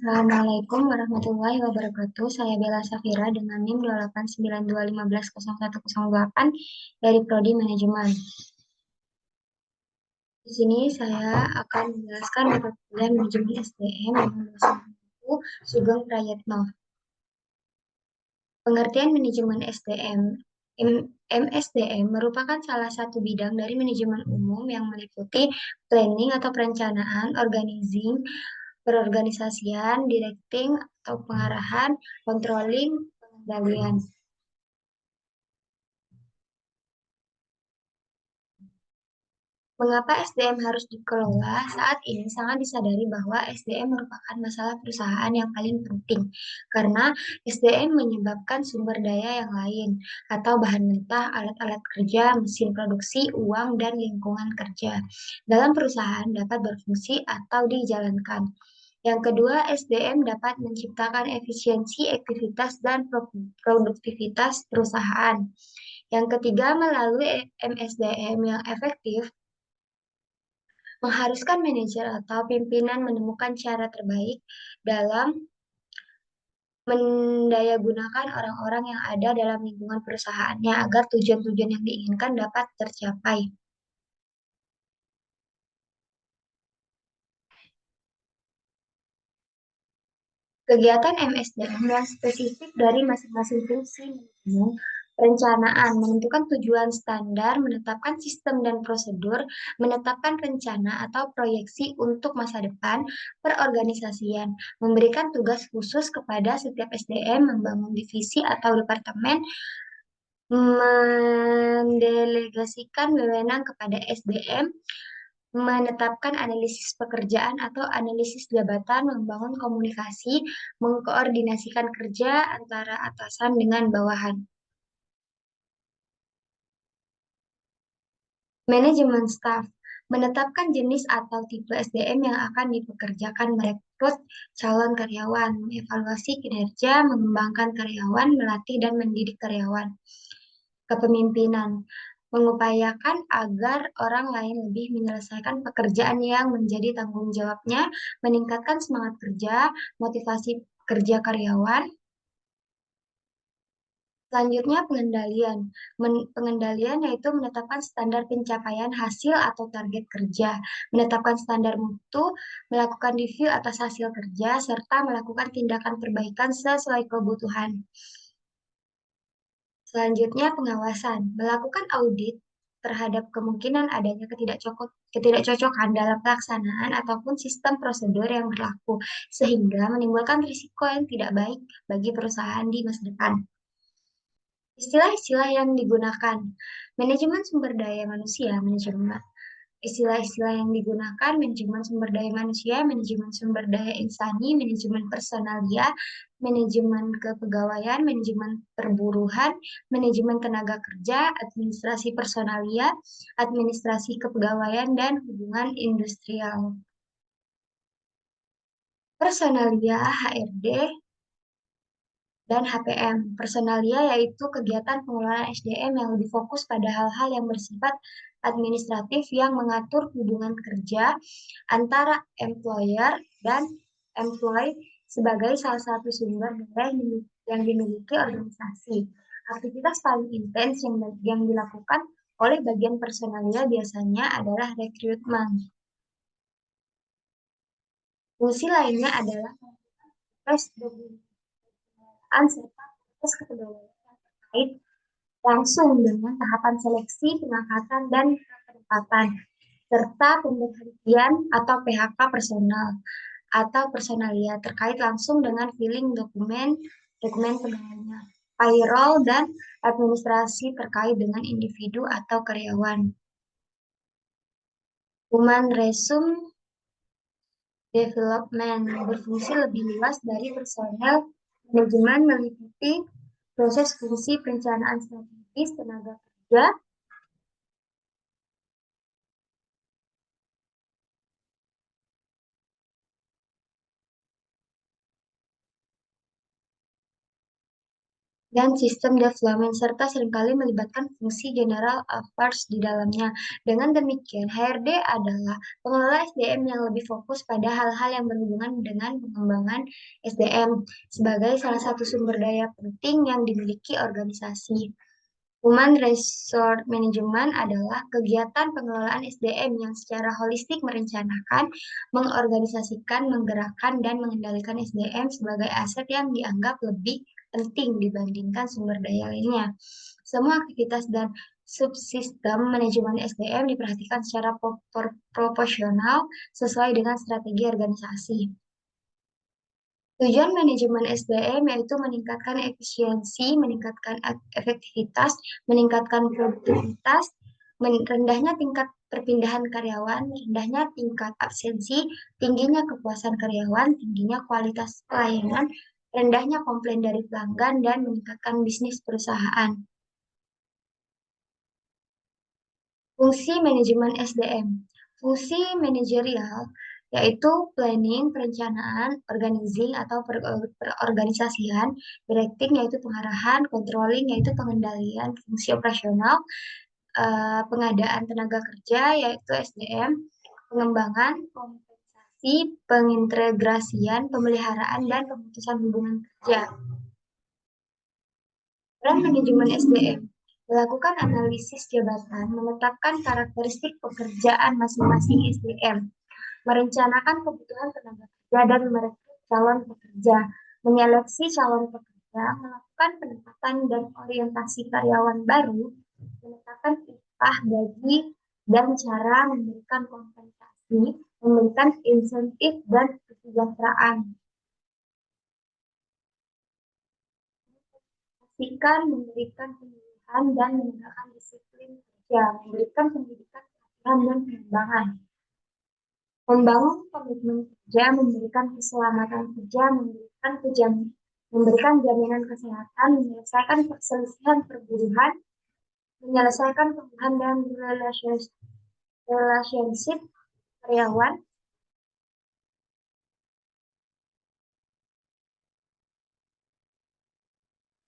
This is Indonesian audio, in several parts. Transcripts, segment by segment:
Assalamualaikum warahmatullahi wabarakatuh. Saya Bella Safira dengan NIM 289215108 dari Prodi Manajemen. Di sini saya akan menjelaskan mata kuliah Manajemen SDM dengan dosen buku Sugeng Prayetno. Pengertian manajemen SDM. MSDM merupakan salah satu bidang dari manajemen umum yang meliputi planning atau perencanaan, organizing, perorganisasian, directing atau pengarahan, controlling, pengendalian. Mengapa SDM harus dikelola? Saat ini sangat disadari bahwa SDM merupakan masalah perusahaan yang paling penting karena SDM menyebabkan sumber daya yang lain atau bahan mentah, alat-alat kerja, mesin produksi, uang, dan lingkungan kerja dalam perusahaan dapat berfungsi atau dijalankan. Yang kedua, SDM dapat menciptakan efisiensi, aktivitas, dan produktivitas perusahaan. Yang ketiga, melalui MSDM yang efektif, mengharuskan manajer atau pimpinan menemukan cara terbaik dalam mendayagunakan orang-orang yang ada dalam lingkungan perusahaannya agar tujuan-tujuan yang diinginkan dapat tercapai. Kegiatan MSDM yang spesifik dari masing-masing fungsi manajemen, perencanaan, menentukan tujuan standar, menetapkan sistem dan prosedur, menetapkan rencana atau proyeksi untuk masa depan, perorganisasian, memberikan tugas khusus kepada setiap SDM, membangun divisi atau departemen, mendelegasikan wewenang kepada SDM, menetapkan analisis pekerjaan atau analisis jabatan, membangun komunikasi, mengkoordinasikan kerja antara atasan dengan bawahan. Manajemen staff menetapkan jenis atau tipe SDM yang akan dipekerjakan, merekrut calon karyawan, mengevaluasi kinerja, mengembangkan karyawan, melatih dan mendidik karyawan. Kepemimpinan mengupayakan agar orang lain lebih menyelesaikan pekerjaan yang menjadi tanggung jawabnya, meningkatkan semangat kerja, motivasi kerja karyawan. Selanjutnya pengendalian. Pengendalian yaitu menetapkan standar pencapaian hasil atau target kerja, menetapkan standar mutu, melakukan review atas hasil kerja, serta melakukan tindakan perbaikan sesuai kebutuhan. Selanjutnya pengawasan, melakukan audit terhadap kemungkinan adanya ketidakcocokan dalam pelaksanaan ataupun sistem prosedur yang berlaku, sehingga menimbulkan risiko yang tidak baik bagi perusahaan di masa depan. Istilah-istilah yang digunakan, manajemen sumber daya manusia, manajemen istilah-istilah yang digunakan, manajemen sumber daya manusia, manajemen sumber daya insani, manajemen personalia, manajemen kepegawaian, manajemen perburuhan, manajemen tenaga kerja, administrasi personalia, administrasi kepegawaian, dan hubungan industrial. Personalia, HRD, dan HPM. Personalia yaitu kegiatan pengelolaan SDM yang lebih fokus pada hal-hal yang bersifat administratif yang mengatur hubungan kerja antara employer dan employee sebagai salah satu sumber daya yang dimiliki organisasi. Aktivitas paling intens yang dilakukan oleh bagian personalia biasanya adalah rekrutmen. Fungsi lainnya adalah proses dokumen serta proses kepegawaian terkait langsung dengan tahapan seleksi, pengangkatan, dan penempatan, serta pemberhentian atau PHK personal atau personalia terkait langsung dengan filing dokumen pegawainya, payroll, dan administrasi terkait dengan individu atau karyawan. Human Resource Development berfungsi lebih luas dari personel manajemen, meliputi proses fungsi perencanaan strategis tenaga kerja, dan sistem development serta seringkali melibatkan fungsi general affairs di dalamnya. Dengan demikian, HRD adalah pengelola SDM yang lebih fokus pada hal-hal yang berhubungan dengan pengembangan SDM sebagai salah satu sumber daya penting yang dimiliki organisasi. Human Resource Management adalah kegiatan pengelolaan SDM yang secara holistik merencanakan, mengorganisasikan, menggerakkan, dan mengendalikan SDM sebagai aset yang dianggap lebih penting dibandingkan sumber daya lainnya. Semua aktivitas dan subsistem manajemen SDM diperhatikan secara proporsional sesuai dengan strategi organisasi. Tujuan manajemen SDM yaitu meningkatkan efisiensi, meningkatkan efektivitas, meningkatkan produktivitas, rendahnya tingkat perpindahan karyawan, rendahnya tingkat absensi, tingginya kepuasan karyawan, tingginya kualitas pelayanan, rendahnya komplain dari pelanggan, dan meningkatkan bisnis perusahaan. Fungsi manajemen SDM. Fungsi manajerial yaitu planning, perencanaan, organizing atau perorganisasian, directing yaitu pengarahan, controlling yaitu pengendalian fungsi operasional, pengadaan tenaga kerja yaitu SDM, pengembangan, kompensasi, pengintegrasian, pemeliharaan, dan pemutusan hubungan kerja. Peran manajemen SDM melakukan analisis jabatan, menetapkan karakteristik pekerjaan masing-masing SDM, merencanakan kebutuhan tenaga kerja dan merekrut calon pekerja, menyeleksi calon pekerja, melakukan penempatan dan orientasi karyawan baru, menetapkan upah gaji dan cara memberikan kompensasi, memberikan insentif dan kesejahteraan. Pastikan memberikan pemilihan dan menegakkan disiplin kerja, memberikan pendidikan, pelatihan, dan pengembangan. Membangun komitmen kerja, memberikan keselamatan kerja, memberikan jaminan kesehatan, menyelesaikan perselisihan perburuhan, menyelesaikan perubahan dan relationship karyawan,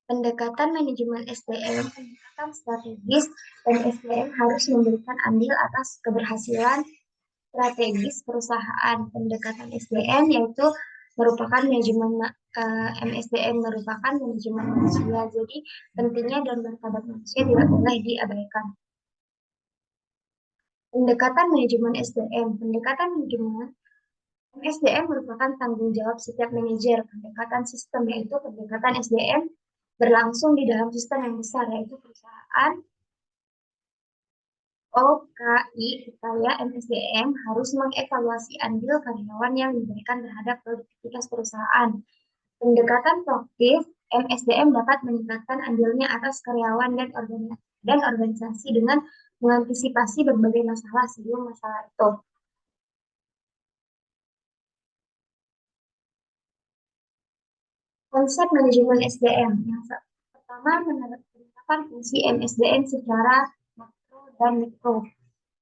pendekatan manajemen SDM, pendekatan strategis, dan SDM harus memberikan andil atas keberhasilan strategis perusahaan. Pendekatan SDM yaitu merupakan manajemen MSDM merupakan manajemen manusia. Jadi pentingnya dan martabat manusia tidak boleh diabaikan. Pendekatan manajemen SDM. Pendekatan manajemen SDM merupakan tanggung jawab setiap manajer. Pendekatan sistem yaitu pendekatan SDM berlangsung di dalam sistem yang besar yaitu perusahaan. OKI supaya MSDM harus mengevaluasi andil karyawan yang diberikan terhadap produktivitas perusahaan. Pendekatan proaktif, MSDM dapat meningkatkan andilnya atas karyawan dan organisasi dengan mengantisipasi berbagai masalah sebelum masalah itu. Konsep manajemen SDM. Yang pertama, penerapan fungsi MSDM secara makro dan mikro.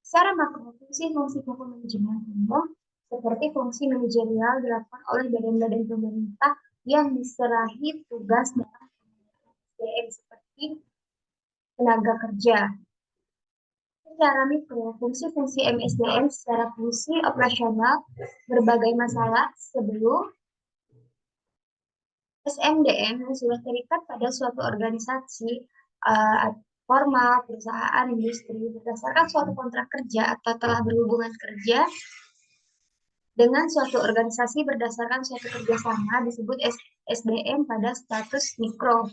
Secara makro, fungsi-fungsi pokok manajemen umum seperti fungsi manajerial dilakukan oleh badan-badan pemerintah yang diserahi tugas dalam SDM seperti tenaga kerja. Secara mikro, fungsi-fungsi MSDM secara fungsi operasional berbagai masalah sebelum SMDM yang sudah terikat pada suatu organisasi formal, perusahaan, industri berdasarkan suatu kontrak kerja atau telah berhubungan kerja dengan suatu organisasi berdasarkan suatu kerjasama disebut SDM pada status mikro.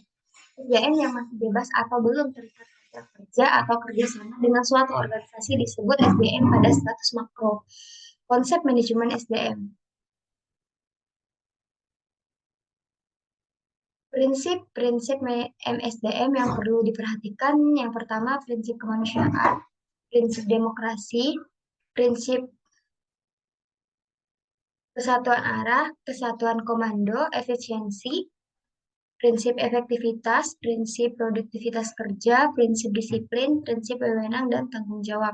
SDM yang masih bebas atau belum terikat kontrak kerja atau kerjasama dengan suatu organisasi disebut SDM pada status makro. Konsep manajemen SDM. Prinsip-prinsip MSDM yang perlu diperhatikan, yang pertama prinsip kemanusiaan, prinsip demokrasi, prinsip kesatuan arah, kesatuan komando, efisiensi, prinsip efektivitas, prinsip produktivitas kerja, prinsip disiplin, prinsip wewenang, dan tanggung jawab.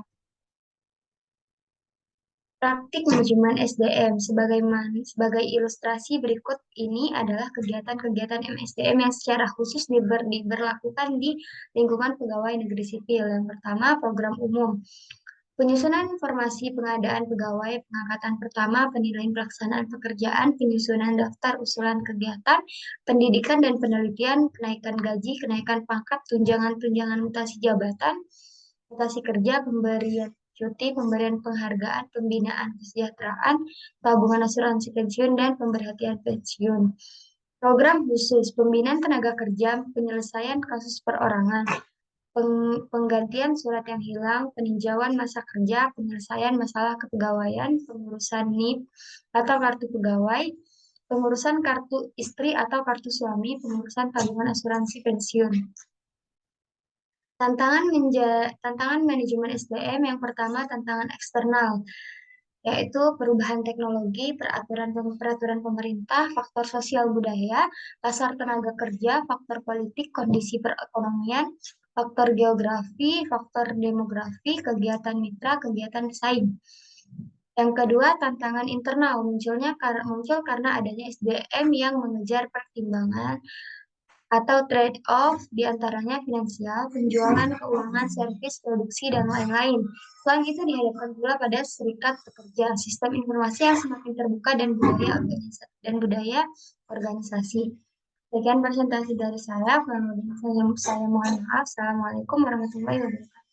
Praktik manajemen SDM sebagai ilustrasi berikut ini adalah kegiatan-kegiatan MSDM yang secara khusus diberlakukan di lingkungan pegawai negeri sipil. Yang pertama, program umum. Penyusunan informasi pengadaan pegawai, pengangkatan pertama, penilaian pelaksanaan pekerjaan, penyusunan daftar usulan kegiatan, pendidikan dan penelitian, kenaikan gaji, kenaikan pangkat, tunjangan-tunjangan mutasi jabatan, mutasi kerja, pemberian cuti, pemberian penghargaan, pembinaan kesejahteraan, tabungan asuransi pensiun, dan pemberhentian pensiun. Program khusus, pembinaan tenaga kerja, penyelesaian kasus perorangan, penggantian surat yang hilang, peninjauan masa kerja, penyelesaian masalah kepegawaian, pengurusan NIP atau kartu pegawai, pengurusan kartu istri atau kartu suami, pengurusan tabungan asuransi pensiun. Tantangan manajemen SDM yang pertama tantangan eksternal, yaitu perubahan teknologi, peraturan pemerintah, faktor sosial budaya, pasar tenaga kerja, faktor politik, kondisi perekonomian, faktor geografi, faktor demografi, kegiatan mitra, kegiatan pesaing. Yang kedua, tantangan internal muncul karena adanya SDM yang mengejar pertimbangan atau trade-off diantaranya finansial, penjualan, keuangan, servis, produksi, dan lain-lain. Selain itu dihadapkan pula pada serikat pekerja, sistem informasi yang semakin terbuka dan budaya organisasi. Sekian presentasi dari saya, kurang lebih saya mohon maaf. Assalamualaikum warahmatullahi wabarakatuh.